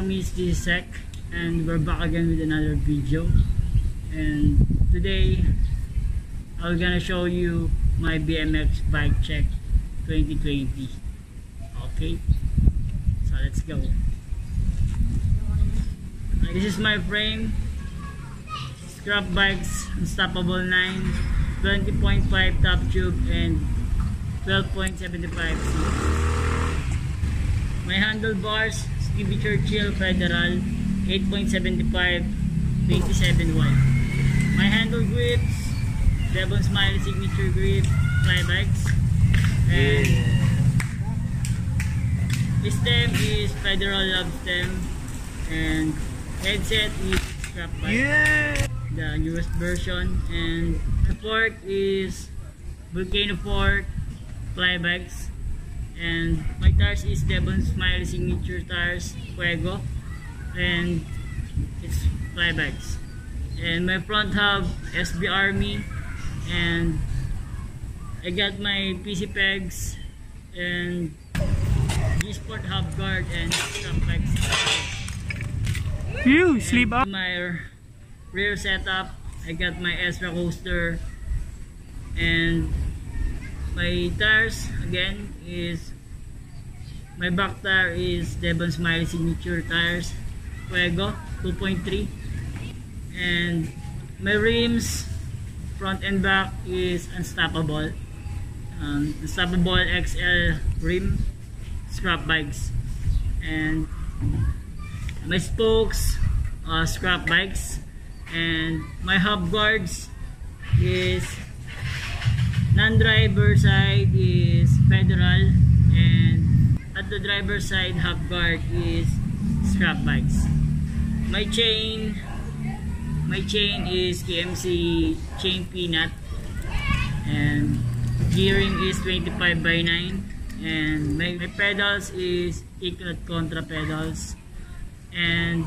promised, this is Sek, and we're back again with another video. And today I'm gonna show you my BMX Bike Check 2020. Okay, so let's go. This is my frame, Scrap Bikes Unstoppable 9, 20.5 top tube and 12.75 seat. My handlebars, Stevie Churchill Federal 8.75 27 wide. My handle grips, Devon Smiley Signature Grip Fly Bikes, and the stem is Federal Love Stem, and headset is Scrap Bike, the newest version, and the fork is Volcano Fork Fly Bikes, and my tires is Devon Smiley Signature Tires Fuego, and it's Fly Bikes. And my front hub SB Army, and I got my PC pegs and G-Sport hub guard and Scrap Bikes. Phew, sleep up. My rear setup, I got my Ezra coaster, and my tires again is, my back tire is Devon Smiley Signature Tires Fuego 2.3, and my rims front and back is Unstoppable, Unstoppable XL rim Scrap Bikes, and my spokes Scrap Bikes, and my hub guards is non-driver side is Federal, and at the driver side hub guard is Scrap Bikes. My chain is KMC chain peanut, and gearing is 25/9, and my pedals is Equinot Contra pedals, and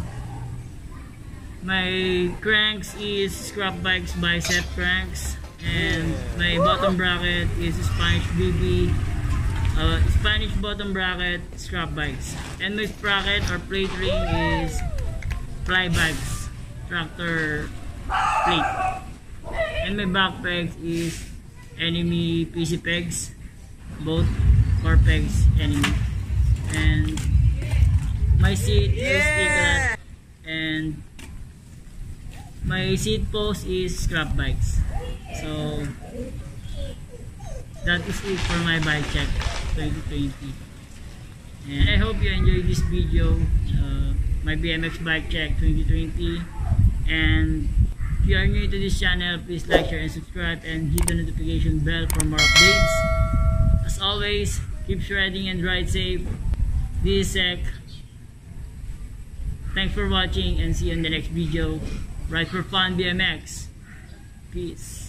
my cranks is Scrap Bikes bicep cranks, and my bottom bracket is Spanish BB Spanish bottom bracket Scrap Bikes, and my sprocket or plate ring is Fly Bikes tractor plate, and my back pegs is Enemy PC pegs, both core pegs Enemy, and my seat is Equinot, and my seat post is Scrap Bikes. So that is it for my bike check 2020, and I hope you enjoyed this video, my BMX Bike Check 2020. And if you are new to this channel, please like, share and subscribe, and hit the notification bell for more updates. As always, keep shredding and ride safe. This is Sek. Thanks for watching, and see you in the next video. Ride for fun, BMX. Peace.